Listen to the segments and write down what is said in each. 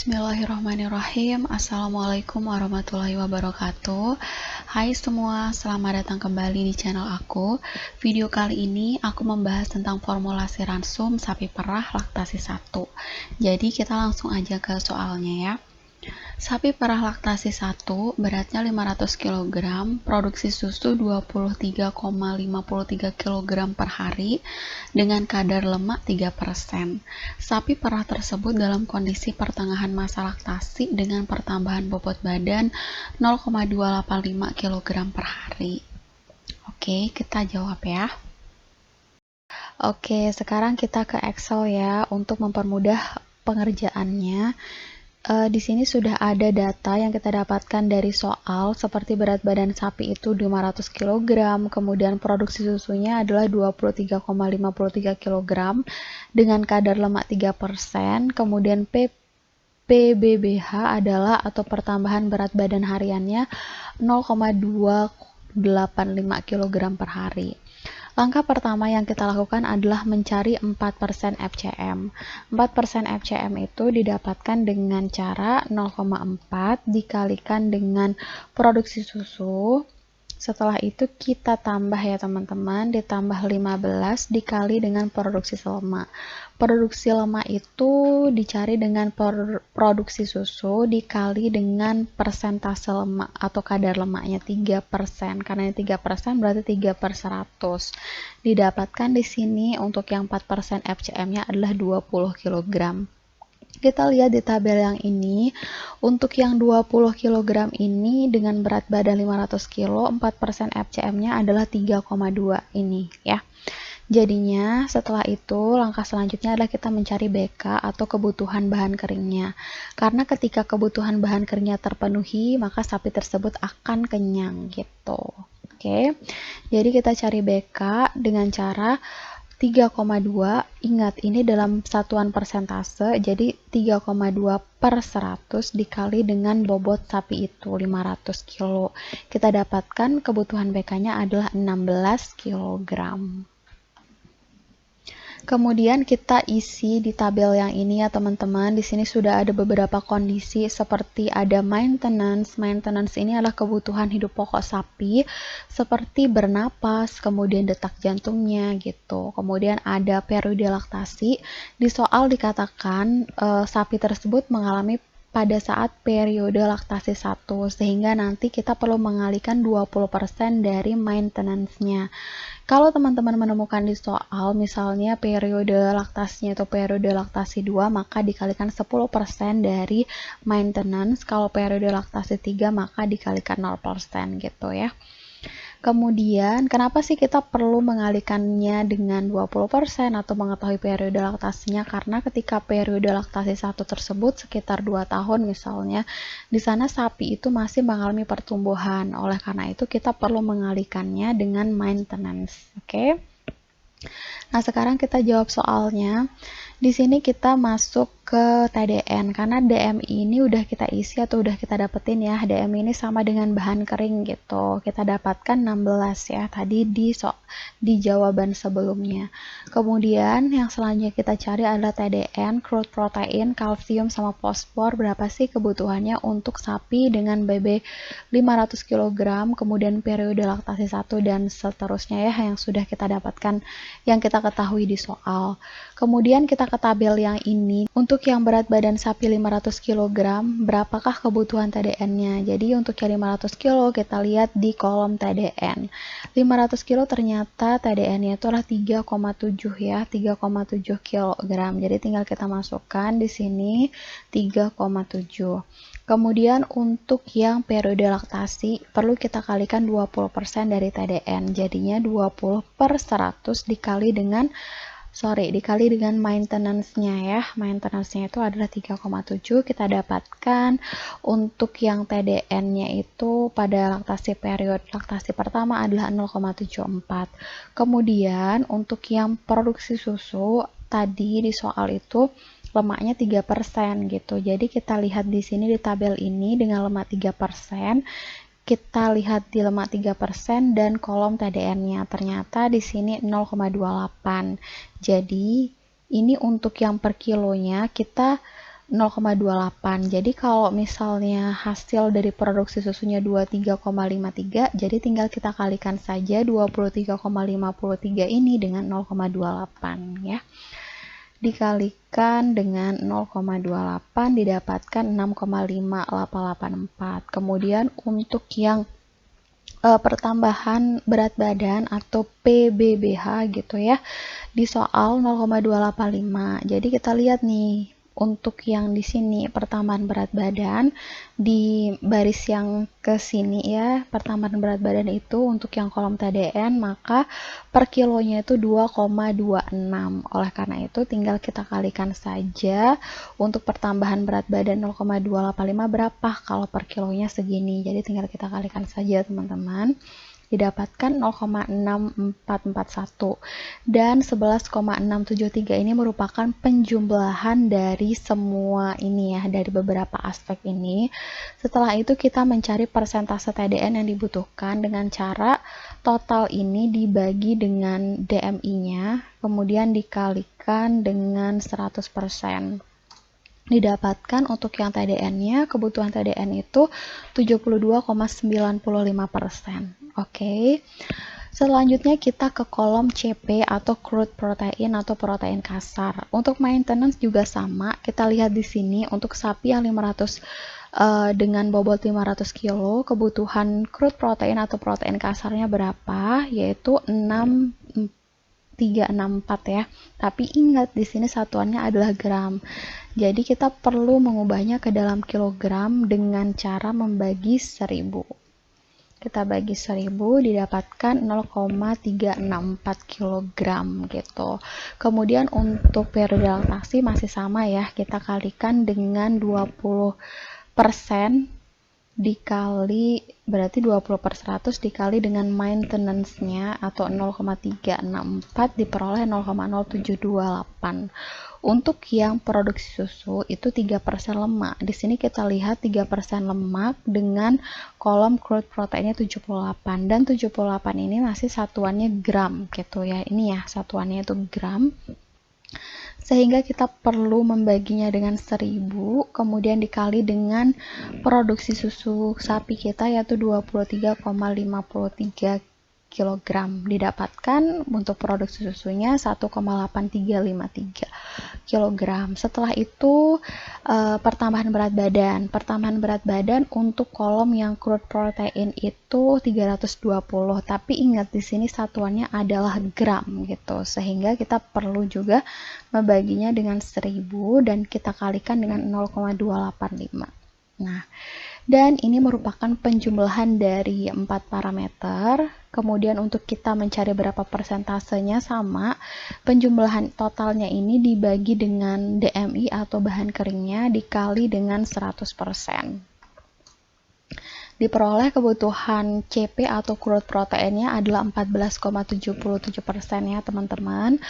Bismillahirrahmanirrahim. Assalamualaikum warahmatullahi wabarakatuh. Hai semua, selamat datang kembali di channel aku. Video kali ini aku membahas tentang formulasi ransum sapi perah laktasi 1. Jadi kita langsung aja ke soalnya ya. Sapi perah laktasi 1 beratnya 500 kg, produksi susu 23,53 kg per hari dengan kadar lemak 3%. Sapi perah tersebut dalam kondisi pertengahan masa laktasi dengan pertambahan bobot badan 0,285 kg per hari. Oke, kita jawab ya. Oke, sekarang kita ke Excel ya untuk mempermudah pengerjaannya. Di sini sudah ada data yang kita dapatkan dari soal seperti berat badan sapi itu 500 kg, kemudian produksi susunya adalah 23,53 kg dengan kadar lemak 3%, kemudian PBBH adalah atau pertambahan berat badan hariannya 0,285 kg per hari. Langkah pertama yang kita lakukan adalah mencari 4% FCM. 4% FCM itu didapatkan dengan cara 0,4 dikalikan dengan produksi susu. Setelah itu kita tambah ya teman-teman, ditambah 15 dikali dengan produksi lemak. Produksi lemak itu dicari dengan produksi susu dikali dengan persentase lemak atau kadar lemaknya 3%. Karena ini 3% berarti 3/100. Didapatkan di sini untuk yang 4% FCM-nya adalah 20 kg. Kita lihat di tabel yang ini, untuk yang 20 kg ini dengan berat badan 500 kg, 4% FCM-nya adalah 3,2 ini ya. Jadinya setelah itu langkah selanjutnya adalah kita mencari BK atau kebutuhan bahan keringnya. Karena ketika kebutuhan bahan keringnya terpenuhi, maka sapi tersebut akan kenyang gitu. Oke. Jadi kita cari BK dengan cara 3,2, ingat ini dalam satuan persentase, jadi 3,2/100 dikali dengan bobot sapi itu 500 kg. Kita dapatkan kebutuhan BK-nya adalah 16 kg. Kemudian kita isi di tabel yang ini ya teman-teman. Di sini sudah ada beberapa kondisi seperti ada maintenance. Maintenance ini adalah kebutuhan hidup pokok sapi seperti bernapas, kemudian detak jantungnya gitu. Kemudian ada periode laktasi. Di soal dikatakan sapi tersebut mengalami pada saat periode laktasi 1 sehingga nanti kita perlu mengalihkan 20% dari maintenance-nya. Kalau teman-teman menemukan di soal misalnya periode laktasinya atau periode laktasi 2 maka dikalikan 10% dari maintenance, kalau periode laktasi 3 maka dikalikan 0% gitu ya. Kemudian, kenapa sih kita perlu mengalihkannya dengan 20% atau mengetahui periode laktasinya? Karena ketika periode laktasi 1 tersebut sekitar 2 tahun misalnya, di sana sapi itu masih mengalami pertumbuhan. Oleh karena itu, kita perlu mengalihkannya dengan maintenance. Oke? Nah, sekarang kita jawab soalnya. Di sini kita masuk ke TDN karena DM ini udah kita isi atau udah kita dapetin ya. DM ini sama dengan bahan kering gitu. Kita dapatkan 16 ya tadi di jawaban sebelumnya. Kemudian yang selanjutnya kita cari adalah TDN, crude protein, kalsium sama fosfor. Berapa sih kebutuhannya untuk sapi dengan BB 500 kg, kemudian periode laktasi 1 dan seterusnya ya yang sudah kita dapatkan, yang kita ketahui di soal. Kemudian kita ke tabel yang ini, untuk yang berat badan sapi 500 kg, berapakah kebutuhan TDN-nya? Jadi untuk yang 500 kg kita lihat di kolom TDN. 500 kg ternyata TDN-nya itu adalah 3,7 ya, 3,7 kg. Jadi tinggal kita masukkan di sini 3,7. Kemudian untuk yang periode laktasi perlu kita kalikan 20% dari TDN. Jadinya 20/100 dikali dengan maintenance-nya ya. Maintenance-nya itu adalah 3,7. Kita dapatkan untuk yang TDN-nya itu pada periode laktasi pertama adalah 0,74. Kemudian untuk yang produksi susu tadi di soal itu lemaknya 3% gitu. Jadi kita lihat di sini di tabel ini dengan lemak 3%. Kita lihat di lemak 3% dan kolom TDN-nya. Ternyata di sini 0,28. Jadi ini untuk yang per kilonya kita 0,28. Jadi kalau misalnya hasil dari produksi susunya 23,53, jadi tinggal kita kalikan saja 23,53 ini dengan 0,28 ya. Dikalikan dengan 0,28 didapatkan 6,5884. Kemudian untuk yang pertambahan berat badan atau PBBH gitu ya, di soal 0,285. Jadi kita lihat nih untuk yang di sini pertambahan berat badan di baris yang ke sini ya, pertambahan berat badan itu untuk yang kolom TDN maka per kilonya itu 2,26. Oleh karena itu tinggal kita kalikan saja untuk pertambahan berat badan 0,285 berapa kalau per kilonya segini. Jadi tinggal kita kalikan saja teman-teman. Didapatkan 0,6441 dan 11,673 ini merupakan penjumlahan dari semua ini ya, dari beberapa aspek ini. Setelah itu kita mencari persentase TDN yang dibutuhkan dengan cara total ini dibagi dengan DMI-nya, kemudian dikalikan dengan 100%. Didapatkan untuk yang TDN-nya, kebutuhan TDN itu 72,95%. Oke. Selanjutnya kita ke kolom CP atau crude protein atau protein kasar. Untuk maintenance juga sama. Kita lihat di sini untuk sapi yang 500 dengan bobot 500 kg, kebutuhan crude protein atau protein kasarnya berapa? Yaitu 364 ya. Tapi ingat di sini satuannya adalah gram. Jadi kita perlu mengubahnya ke dalam kilogram dengan cara membagi 1000. Kita bagi 1000 didapatkan 0,364 kg gitu. Kemudian untuk periode laktasi masih sama ya, kita kalikan dengan 20% dikali, berarti 20/100 dikali dengan maintenance-nya atau 0,364 diperoleh 0,0728. Untuk yang produksi susu itu 3% lemak. Di sini kita lihat 3% lemak dengan kolom crude proteinnya 78 dan 78 ini masih satuannya gram gitu ya. Ini ya satuannya itu gram. Sehingga kita perlu membaginya dengan 1000, kemudian dikali dengan produksi susu sapi kita yaitu 23,53 kg. Didapatkan untuk produksi susunya 1,8353 kg. Setelah itu pertambahan berat badan. Pertambahan berat badan untuk kolom yang crude protein itu 320, tapi ingat di sini satuannya adalah gram gitu. Sehingga kita perlu juga membaginya dengan 1000 dan kita kalikan dengan 0,285. Nah, dan ini merupakan penjumlahan dari 4 parameter. Kemudian untuk kita mencari berapa persentasenya sama, penjumlahan totalnya ini dibagi dengan DMI atau bahan keringnya dikali dengan 100%. Diperoleh kebutuhan CP atau crude proteinnya adalah 14,77% ya teman-teman.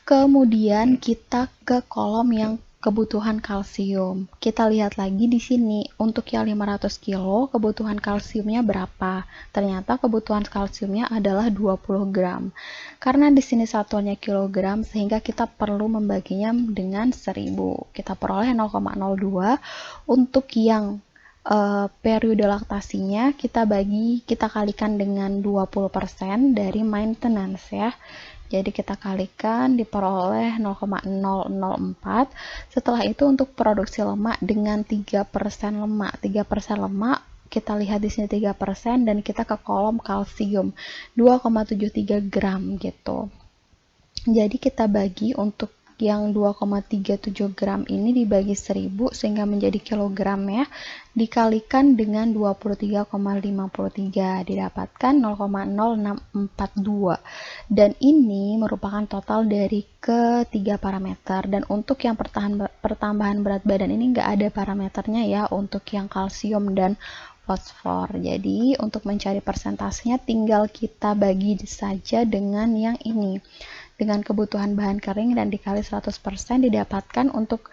Kemudian kita ke kolom yang kebutuhan kalsium. Kita lihat lagi di sini untuk yang 500 kg kebutuhan kalsiumnya berapa? Ternyata kebutuhan kalsiumnya adalah 20 gram. Karena di sini satuannya kilogram sehingga kita perlu membaginya dengan 1000. Kita peroleh 0,02. Untuk yang periode laktasinya kita kalikan dengan 20% dari maintenance ya. Jadi kita kalikan diperoleh 0,004. Setelah itu untuk produksi lemak dengan 3% lemak. 3% lemak kita lihat di sini 3% dan kita ke kolom kalsium 2,73 gram gitu. Jadi kita bagi untuk yang 2,37 gram ini dibagi 1000 sehingga menjadi kilogram ya, dikalikan dengan 23,53 didapatkan 0,0642 dan ini merupakan total dari ketiga parameter. Dan untuk yang pertambahan berat badan ini nggak ada parameternya ya untuk yang kalsium dan fosfor. Jadi untuk mencari persentasenya tinggal kita bagi saja dengan yang ini, dengan kebutuhan bahan kering dan dikali 100% didapatkan untuk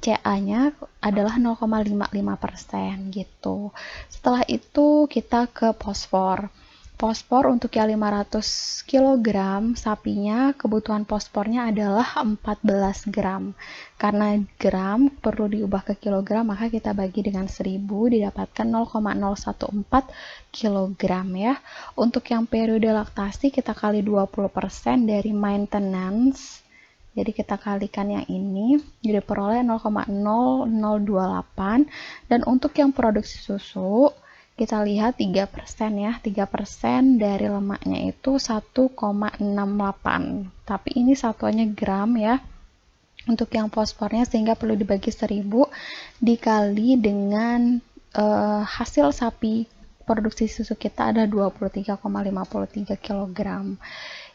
CA-nya adalah 0,55% gitu. Setelah itu kita ke fosfor. Fosfor untuk yang 500 kg sapinya, kebutuhan fosfornya adalah 14 gram. Karena gram perlu diubah ke kilogram, maka kita bagi dengan 1000 didapatkan 0,014 kg ya. Untuk yang periode laktasi kita kali 20% dari maintenance. Jadi kita kalikan yang ini, jadi peroleh 0,0028. Dan untuk yang produksi susu, kita lihat 3% ya, 3% dari lemaknya itu 1,68. Tapi ini satuannya gram ya. Untuk yang fosfornya sehingga perlu dibagi 1000 dikali dengan hasil sapi produksi susu kita ada 23,53 kg.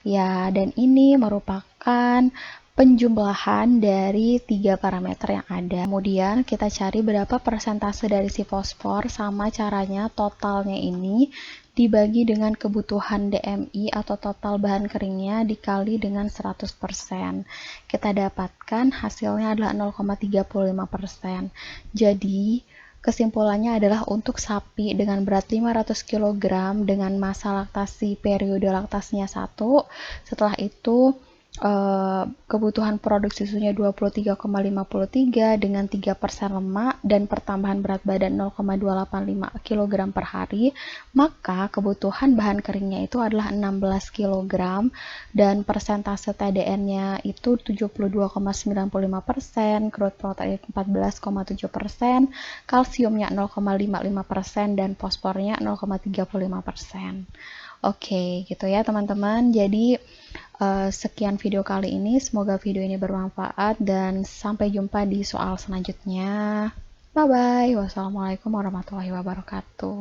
Ya, dan ini merupakan penjumlahan dari 3 parameter yang ada. Kemudian kita cari berapa persentase dari si fosfor, sama caranya totalnya ini dibagi dengan kebutuhan DMI atau total bahan keringnya dikali dengan 100%. Kita dapatkan hasilnya adalah 0,35%. Jadi kesimpulannya adalah untuk sapi dengan berat 500 kg dengan masa laktasi periode laktasinya 1, setelah itu kebutuhan produksi susunya 23,53 dengan 3% lemak dan pertambahan berat badan 0,285 kg per hari, maka kebutuhan bahan keringnya itu adalah 16 kg dan persentase TDN-nya itu 72,95%, crude protein 14,7%, kalsiumnya 0,55% dan fosfornya 0,35%. Oke, gitu ya teman-teman. Jadi sekian video kali ini, semoga video ini bermanfaat dan sampai jumpa di soal selanjutnya. Bye bye. Wassalamualaikum warahmatullahi wabarakatuh.